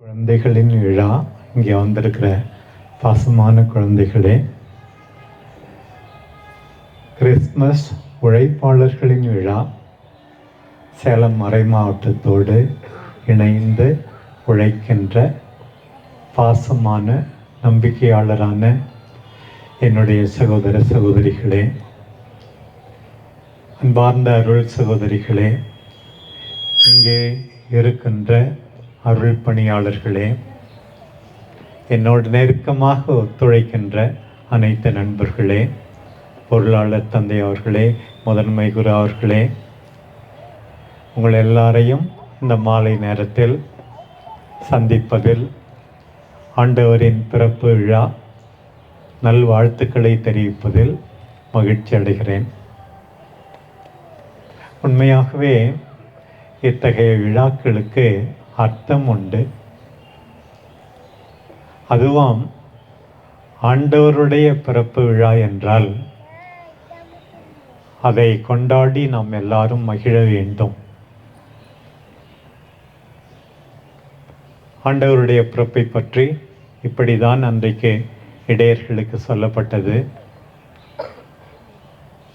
குழந்தைகளின் விழா. இங்கே வந்திருக்கிற பாசமான குழந்தைகளே, கிறிஸ்மஸ் உழைப்பாளர்களின் விழா. சேலம் மறை மாவட்டத்தோடு இணைந்து உழைக்கின்ற பாசமான நம்பிக்கையாளரான என்னுடைய சகோதர சகோதரிகளே, அன்பார்ந்த அருள் சகோதரிகளே, இங்கே இருக்கின்ற அருள் பணியாளர்களே, என்னோடு நெருக்கமாக ஒத்துழைக்கின்ற அனைத்து நண்பர்களே, பொருளாளர் தந்தை அவர்களே, முதன்மை குரு அவர்களே, உங்கள் எல்லாரையும் இந்த மாலை நேரத்தில் சந்திப்பதில் ஆண்டவரின் பிறப்பு விழா நல்வாழ்த்துக்களை தெரிவிப்பதில் மகிழ்ச்சி அடைகிறேன். உண்மையாகவே இத்தகைய விழாக்களுக்கு அர்த்தம் உண்டு. அதுவும் ஆண்டவருடைய பிறப்பு விழா என்றால் அதை கொண்டாடி நாம் எல்லாரும் மகிழ வேண்டும். ஆண்டவருடைய பிறப்பை பற்றி இப்படிதான் அன்றைக்கு இடையர்களுக்கு சொல்லப்பட்டது.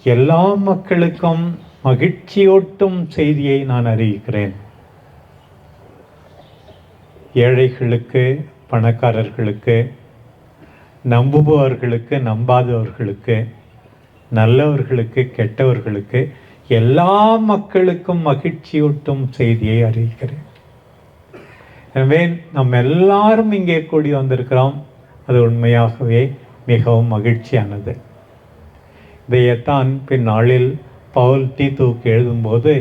எல்லா மக்களுக்கும் மகிழ்ச்சியூட்டும் செய்தியை நான் அறிவிக்கிறேன். ஏழைகளுக்கு, பணக்காரர்களுக்கு, நம்புபவர்களுக்கு, நம்பாதவர்களுக்கு, நல்லவர்களுக்கு, கெட்டவர்களுக்கு, எல்லா மக்களுக்கும் மகிழ்ச்சியூட்டும் செய்தியை அறிவிக்கிறேன். எனவே நம்ம எல்லாரும் இங்கே கூடி வந்திருக்கிறோம். அது உண்மையாகவே மிகவும் மகிழ்ச்சியானது. இதையத்தான் பின்னாளில் பவுல் தீத்துவுக்கு எழுதும்போது,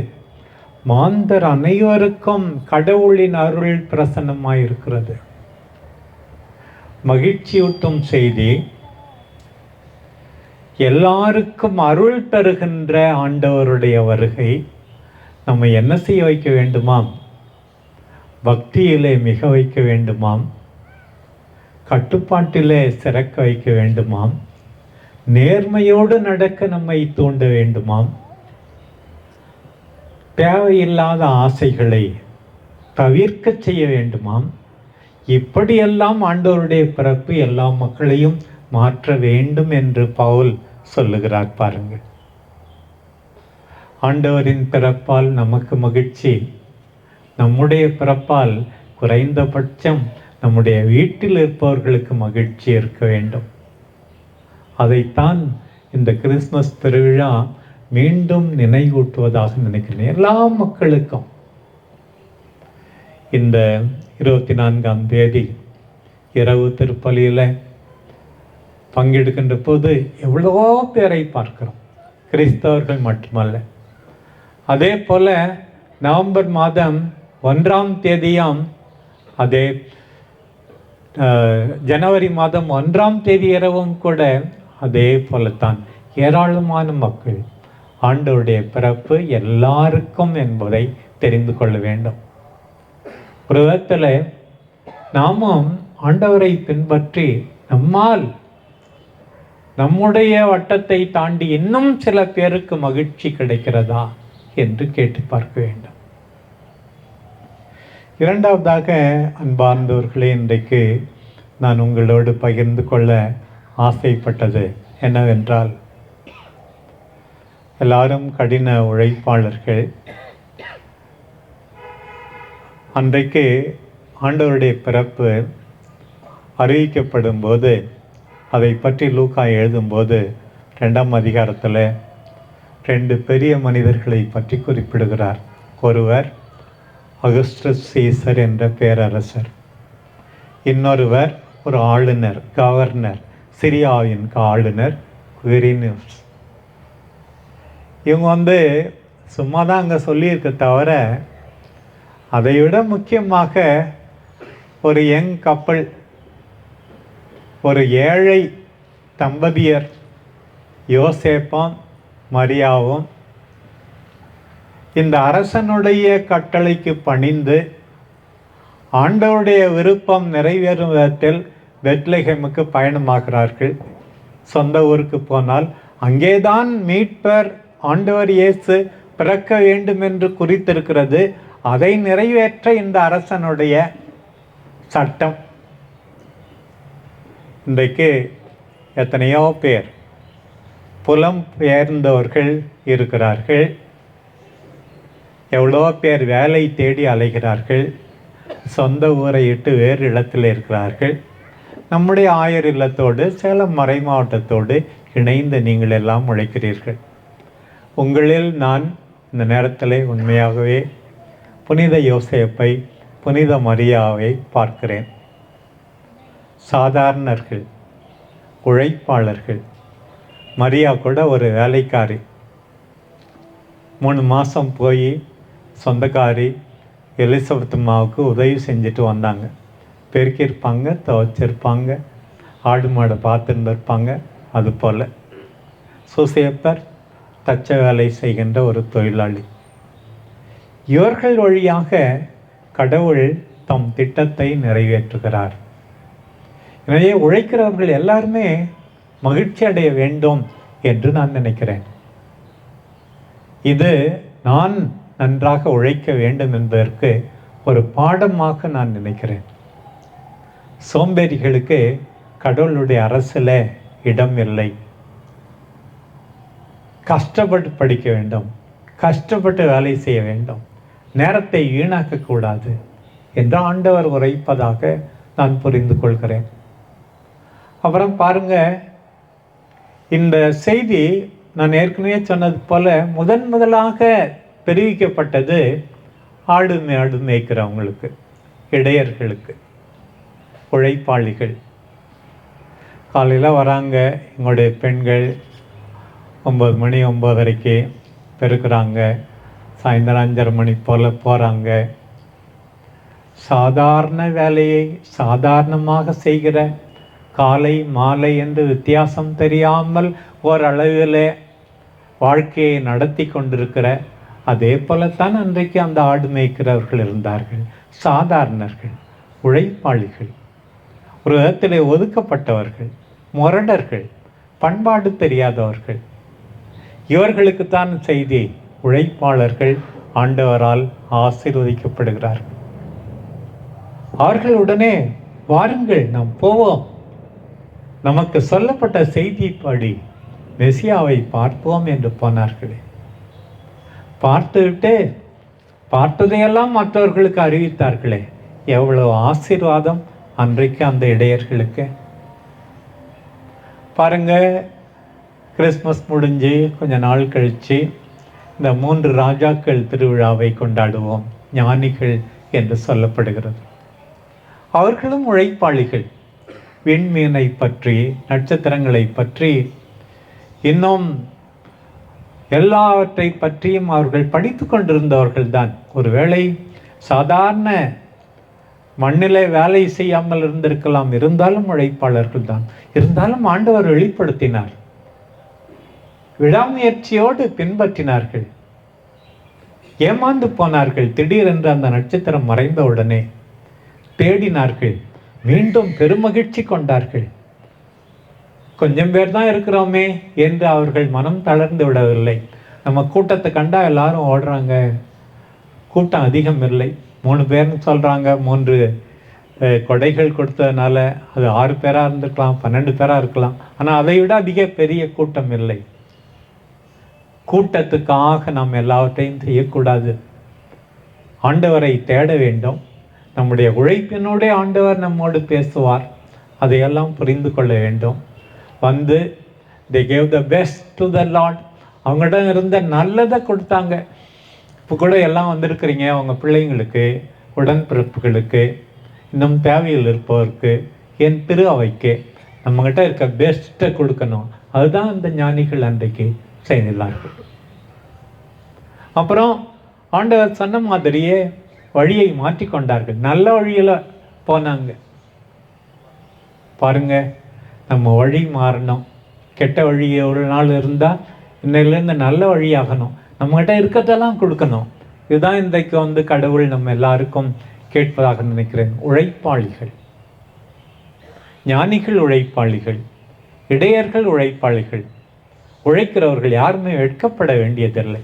மாந்தர் அனைவருக்கும் கடவுளின் அருள் பிரசன்னமாயிருக்கிறது. மகிழ்ச்சியூட்டும் செய்தி, எல்லாருக்கும் அருள் தருகின்ற ஆண்டவருடைய வருகை நம்ம என்ன செய்ய வைக்க வேண்டுமாம்? பக்தியிலே மிக வைக்க வேண்டுமாம், கட்டுப்பாட்டிலே சிறக்க வைக்க வேண்டுமாம், நேர்மையோடு நடக்க நம்மை தூண்ட வேண்டுமாம், தேவையில்லாத ஆசைகளை தவிர்க்க செய்ய வேண்டுமாம். இப்படியெல்லாம் ஆண்டவருடைய பிறப்பு எல்லா மக்களையும் மாற்ற வேண்டும் என்று பவுல் சொல்லுகிறார். பாருங்கள், ஆண்டவரின் பிறப்பால் நமக்கு மகிழ்ச்சி. நம்முடைய பிறப்பால் குறைந்தபட்சம் நம்முடைய வீட்டில் இருப்பவர்களுக்கு மகிழ்ச்சி இருக்க வேண்டும். அதைத்தான் இந்த கிறிஸ்மஸ் திருவிழா மீண்டும் நினைவூட்டுவதாக நினைக்கிறேன். எல்லா மக்களுக்கும் இந்த 24ஆம் தேதி இரவு திருப்பலியில் பங்கெடுக்கின்ற போது எவ்வளோ பேரை பார்க்கிறோம், கிறிஸ்தவர்கள் மட்டுமல்ல. அதே போல் நவம்பர் மாதம் 1ஆம் தேதியாம், அதே ஜனவரி மாதம் 1ஆம் தேதி இரவும் கூட அதே போலத்தான் ஏராளமான மக்கள் ஆண்டவருடைய பிறப்பு எல்லாருக்கும் என்பதை தெரிந்து கொள்ள வேண்டும். ஒரு விதத்தில் நாமும் ஆண்டவரை பின்பற்றி நம்மால் நம்முடைய வட்டத்தை தாண்டி இன்னும் சில பேருக்கு மகிழ்ச்சி கிடைக்கிறதா என்று கேட்டு பார்க்க வேண்டும். இரண்டாவதாக, அன்பார்ந்தவர்களே, இன்றைக்கு நான் உங்களோடு பகிர்ந்து கொள்ள ஆசைப்பட்டது என்னவென்றால், எல்லாரும் கடின உழைப்பாளர்கள். அன்றைக்கு ஆண்டவருடைய பிறப்பு அறிவிக்கப்படும் போது, அதை பற்றி லூக்கா எழுதும்போது 2ஆம் அதிகாரத்தில் 2 பெரிய மனிதர்களை பற்றி குறிப்பிடுகிறார். ஒருவர் அகஸ்டஸ் சீசர் என்ற பேரரசர், இன்னொருவர் ஒரு ஆளுநர், கவர்னர், சிரியாவின் ஆளுநர் குவிரினியஸ். இவங்க சும்மா தான் அங்கே சொல்லியிருக்க தவிர, அதைவிட முக்கியமாக ஒரு யங் கப்பல், ஒரு ஏழை தம்பதியர் யோசேப்பும் மரியாவும் இந்த அரசனுடைய கட்டளைக்கு பணிந்து ஆண்டவருடைய விருப்பம் நிறைவேறும் விதத்தில் பெத்லகேமுக்கு பயணமாகிறார்கள். சொந்த ஊருக்கு போனால் அங்கேதான் மீட்பர் ஆண்டவர் இயேசு பிறக்க வேண்டும் என்று குறித்திருக்கிறது. அதை நிறைவேற்ற இந்த அரசனுடைய சட்டம். இன்றைக்கு எத்தனையோ பேர் புலம் பெயர்ந்தவர்கள் இருக்கிறார்கள். எவ்வளோ பேர் வேலை தேடி அலைகிறார்கள். சொந்த ஊரை இட்டு வேறு இடத்தில் இருக்கிறார்கள். நம்முடைய ஆயர் இல்லத்தோடு சேலம் மறை மாவட்டத்தோடு இணைந்து நீங்கள் எல்லாம் உழைக்கிறீர்கள். உங்களில் நான் இந்த நேரத்தில் உண்மையாகவே புனித யோசேப்பை, புனித மரியாவை பார்க்கிறேன். சாதாரணர்கள், உழைப்பாளர்கள். மரியா கூட ஒரு வேலைக்காரி. 3 மாதம் போய் சொந்தக்காரி எலிசபெத் அம்மாவுக்கு உதவி செஞ்சுட்டு வந்தாங்க. பெருக்கியிருப்பாங்க, துவைச்சிருப்பாங்க, ஆடு மாடை பார்த்துருந்துருப்பாங்க. அதுபோல் சூசேப்பர் தச்ச வேலை செய்கின்ற ஒரு தொழிலாளி. இவர்கள் வழியாக கடவுள் தம் திட்டத்தை நிறைவேற்றுகிறார். எனவே உழைக்கிறவர்கள் எல்லாருமே மகிழ்ச்சி அடைய வேண்டும் என்று நான் நினைக்கிறேன். இது நான் நன்றாக உழைக்க வேண்டும் என்பதற்கு ஒரு பாடமாக நான் நினைக்கிறேன். சோம்பேறிகளுக்கு கடவுளுடைய அரசில் இடம் இல்லை. கஷ்டப்பட்டு படிக்க வேண்டும், கஷ்டப்பட்டு வேலை செய்ய வேண்டும், நேரத்தை வீணாக்கக்கூடாது என்று ஆண்டவர் உரைப்பதாக நான் புரிந்து கொள்கிறேன். அப்புறம் பாருங்க, இந்த செய்தி நான் ஏற்கனவே சொன்னது போல முதலாக தெரிவிக்கப்பட்டது ஆடு மேய்க்கிறவங்களுக்கு, இடையர்களுக்கு, உழைப்பாளிகள். காலையில் வராங்க எங்களுடைய பெண்கள், 9 மணி 9:30க்கு பெருக்கிறாங்க, சாயந்தரம் 5:30 மணி போல் போகிறாங்க. சாதாரண வேலையை சாதாரணமாக செய்கிற, காலை மாலை என்று வித்தியாசம் தெரியாமல் ஓரளவில் வாழ்க்கையை நடத்தி கொண்டிருக்கிற, அதே போலத்தான் அன்றைக்கு அந்த ஆடு மேய்க்கிறவர்கள் இருந்தார்கள். சாதாரணர்கள், உழைப்பாளிகள், ஒரு விதத்தில் ஒதுக்கப்பட்டவர்கள், முரடர்கள், பண்பாடு தெரியாதவர்கள். இவர்களுக்குத்தான் செய்தி. உழைப்பாளர்கள் ஆண்டவரால் ஆசீர்வதிக்கப்படுகிறார்கள். அவர்களுடனே வாருங்கள், நாம் போவோம், நமக்கு சொல்லப்பட்ட செய்திப்படி மெசியாவை பார்ப்போம் என்று போனார்களே. பார்த்துவிட்டு பார்த்ததையெல்லாம் மற்றவர்களுக்கு அறிவித்தார்களே. எவ்வளவு ஆசீர்வாதம் அன்றைக்கு அந்த இடையர்களுக்கு. பாருங்க, கிறிஸ்மஸ் முடிஞ்சு கொஞ்ச நாள் கழித்து இந்த 3 ராஜாக்கள் திருவிழாவை கொண்டாடுவோம், ஞானிகள் என்று சொல்லப்படுகிறது. அவர்களும் உழைப்பாளிகள். விண்மீனை பற்றி, நட்சத்திரங்களை பற்றி, இன்னும் எல்லாவற்றை பற்றியும் அவர்கள் படித்து கொண்டிருந்தவர்கள் தான். ஒருவேளை சாதாரண மண்ணிலே வேலை செய்யாமல் இருந்திருக்கலாம், இருந்தாலும் உழைப்பாளர்கள் தான். இருந்தாலும் ஆண்டவர் வெளிப்படுத்தினார், விடாமுயற்சியோடு பின்பற்றினார்கள். ஏமாந்து போனார்கள். திடீரென்று அந்த நட்சத்திரம் மறைந்த உடனே தேடினார்கள், மீண்டும் பெருமகிழ்ச்சி கொண்டார்கள். கொஞ்சம் பேர் தான் இருக்கிறோமே என்று அவர்கள் மனம் தளர்ந்து விடவில்லை. நம்ம கூட்டத்தை கண்டா எல்லாரும் ஓடுறாங்க, கூட்டம் அதிகம் இல்லை. 3 பேர்னு சொல்கிறாங்க. 3 கொடைகள் கொடுத்ததுனால அது 6 பேராக இருந்திருக்கலாம், 12 பேராக இருக்கலாம். ஆனால் அதை விட அதிக பெரிய கூட்டம் இல்லை. கூட்டத்துக்காக நாம் எல்லாவற்றையும் செய்யக்கூடாது. ஆண்டவரை தேட வேண்டும். நம்முடைய உழைப்பினோட ஆண்டவர் நம்மோடு பேசுவார். அதையெல்லாம் புரிந்து கொள்ள வேண்டும். வந்து they gave the best to the Lord. அவங்களிடம் இருந்த நல்லதை கொடுத்தாங்க. இப்போ கூட எல்லாம் வந்திருக்கிறீங்க, அவங்க பிள்ளைங்களுக்கு, உடன்பிறப்புகளுக்கு, இன்னும் தேவையில் இருப்பவருக்கு, என் திரு அவைக்கு நம்மகிட்ட இருக்க பெஸ்ட்டை கொடுக்கணும். அதுதான் அந்த ஞானிகள் அன்றைக்கு செய்தார்கள். அப்புறம் ஆண்டவர் சொன்ன மாதிரியே வழியை மாற்றிக்கொண்டார்கள். நல்ல வழியில் போனாங்க. பாருங்க, நம்ம வழி மாறணும். கெட்ட வழி ஒரு நாள் இருந்தால் இன்னையிலேருந்து நல்ல வழியாகணும். நம்மகிட்ட இருக்கிறதெல்லாம் கொடுக்கணும். இதுதான் இன்றைக்கு வந்து கடவுள் நம்ம எல்லாருக்கும் கேட்பதாக நினைக்கிறேன். உழைப்பாளிகள், ஞானிகள் உழைப்பாளிகள், இடையர்கள் உழைப்பாளிகள். உழைக்கிறவர்கள் யாருமே வெட்கப்பட வேண்டியதில்லை.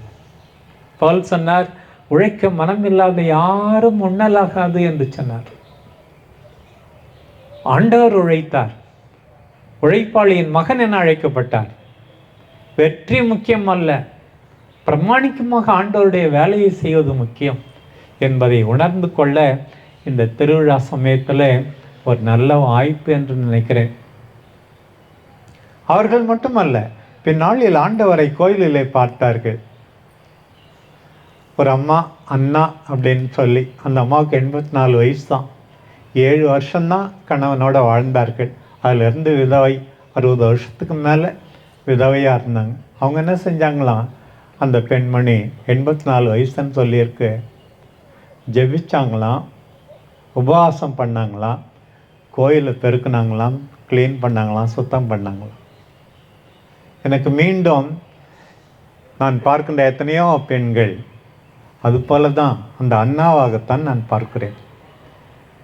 பவுல் சொன்னார், உழைக்க மனம் இல்லாத யாரும் உண்ணலாகாது என்று சொன்னார். ஆண்டவர் உழைத்தார். உழைப்பாளியின் மகன் என அழைக்கப்பட்டார். வெற்றி முக்கியம் அல்ல, பிரமாணிக்கமாக ஆண்டவருடைய வேலையை செய்வது முக்கியம் என்பதை உணர்ந்து கொள்ள இந்த திருவிழா சமயத்தில் ஒரு நல்ல வாய்ப்பு என்று நினைக்கிறேன். அவர்கள் மட்டுமல்ல, பின்னாளில் ஆண்டவரை கோயிலிலே பார்த்தார்கள். ஒரு அம்மா, அண்ணா அப்படின்னு சொல்லி, அந்த அம்மாவுக்கு 84 வயசு தான். 7 வருஷம்தான் கணவனோட வாழ்ந்தார்கள். அதிலிருந்து விதவை, 60 வருஷத்துக்கு மேலே விதவையாக இருந்தாங்க. அவங்க என்ன செஞ்சாங்களாம், அந்த பெண்மணி 84 வயசுன்னு சொல்லியிருக்கு, ஜெபிச்சாங்களாம், உபவாசம் பண்ணாங்களாம், கோயிலை பெருக்குனாங்களாம், க்ளீன் பண்ணாங்களாம், சுத்தம் பண்ணாங்களாம். எனக்கு மீண்டும் நான் பார்க்கின்ற எத்தனையோ பெண்கள் அதுபோல தான் அந்த அண்ணாவாகத்தான் நான் பார்க்கிறேன்.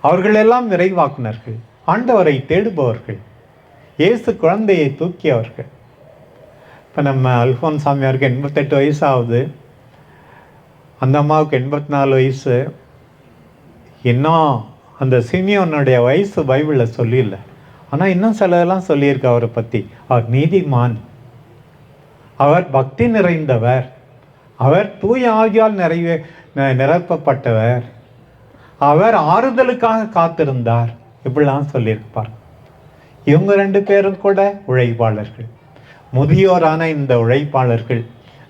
அவர்கள் எல்லாம் நிறைவாக்குனர்கள், ஆண்டவரை தேடுபவர்கள், இயேசு குழந்தையை தூக்கியவர்கள். இப்போ நம்ம அல்ஃபோன்ஸ் சாமியாருக்கு 88 வயசு ஆகுது, அந்த அம்மாவுக்கு 84 வயசு. இன்னும் அந்த சிமியோனுடைய வயசு பைபிளில் சொல்லியில்லை, ஆனால் இன்னும் சிலதெல்லாம் சொல்லியிருக்கு அவரை பற்றி. அவர் நீதிமான், அவர் பக்தி நிறைந்தவர், அவர் தூய ஆவியால் நிரப்பப்பட்டவர், அவர் ஆறுதலுக்காக காத்திருந்தார், இப்படிலாம் சொல்லியிருப்பார். இவங்க 2 பேரும் கூட உழைப்பாளர்கள். முதியோரான இந்த உழைப்பாளர்கள்,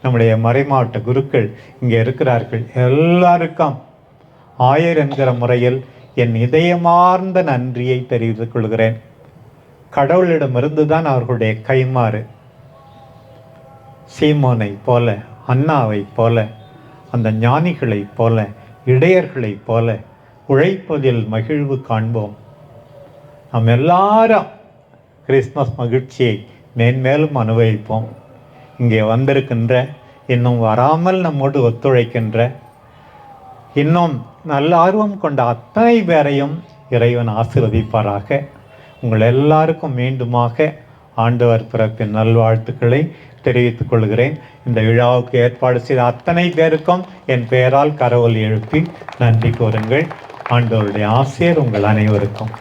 நம்முடைய மறைமாவட்ட குருக்கள் இங்கே இருக்கிறார்கள். எல்லாருக்கும் ஆயர் என்கிற முறையில் என் இதயமார்ந்த நன்றியை தெரிவித்துக் கொள்கிறேன். கடவுளிடமிருந்து தான் அவர்களுடைய கைமாறு. சீமோனை போல, அண்ணாவை போல, அந்த ஞானிகளைப் போல, இடையர்களைப் போல உழைப்பதில் மகிழ்வு காண்போம். நாம் எல்லாரும் கிறிஸ்மஸ் மகிழ்ச்சியை மேன்மேலும் அனுபவிப்போம். இங்கே வந்திருக்கின்ற, இன்னும் வராமல் நம்மோடு ஒத்துழைக்கின்ற, இன்னும் நல்ல ஆர்வம் கொண்ட அத்தனை பேரையும் இறைவன் ஆசீர்வதிப்பாராக. உங்கள் எல்லாருக்கும் மீண்டுமாக ஆண்டவர் பிறப்பின் நல்வாழ்த்துக்களை தெரிவித்துக் கொள்கிறேன். இந்த விழாவுக்கு ஏற்பாடு செய்த அத்தனை பேருக்கும் என் பெயரால் கரவொலி எழுப்பி நன்றி கூறுங்கள். ஆண்டவருடைய ஆசீர் உங்கள் அனைவருக்கும்.